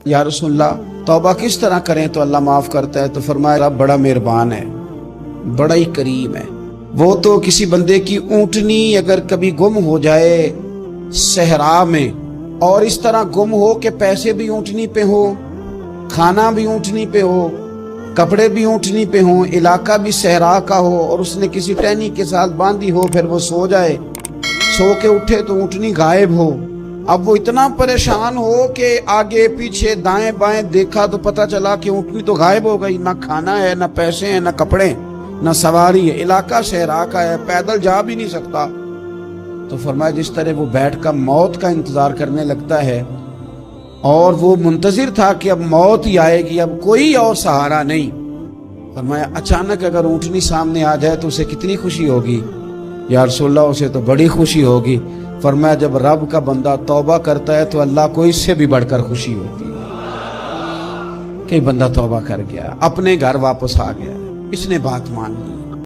یا رسول اللہ توبہ کس طرح کریں تو اللہ معاف کرتا ہے؟ تو فرمایا رب بڑا مہربان ہے، بڑا ہی کریم ہے۔ وہ تو کسی بندے کی اونٹنی اگر کبھی گم ہو جائے صحرا میں، اور اس طرح گم ہو کہ پیسے بھی اونٹنی پہ ہو، کھانا بھی اونٹنی پہ ہو، کپڑے بھی اونٹنی پہ ہوں، علاقہ بھی صحرا کا ہو، اور اس نے کسی ٹہنی کے ساتھ باندھی ہو، پھر وہ سو جائے، سو کے اٹھے تو اونٹنی غائب ہو۔ اب وہ اتنا پریشان ہو کہ آگے پیچھے دائیں بائیں دیکھا تو پتہ چلا کہ اونٹنی تو غائب ہو گئی، نہ کھانا ہے، نہ پیسے ہیں، نہ کپڑے، نہ سواری ہے، علاقہ صحرا کا ہے، پیدل جا بھی نہیں سکتا۔ تو فرمایا جس طرح وہ بیٹھ کر موت کا انتظار کرنے لگتا ہے، اور وہ منتظر تھا کہ اب موت ہی آئے گی، اب کوئی اور سہارا نہیں، فرمایا اچانک اگر اونٹنی سامنے آ جائے تو اسے کتنی خوشی ہوگی؟ یا رسول اللہ اسے تو بڑی خوشی ہوگی۔ فرمایا جب رب کا بندہ توبہ کرتا ہے تو اللہ کو اس سے بھی بڑھ کر خوشی ہوتی ہے کہ بندہ توبہ کر گیا، اپنے گھر واپس آ گیا، اس نے بات مان لی۔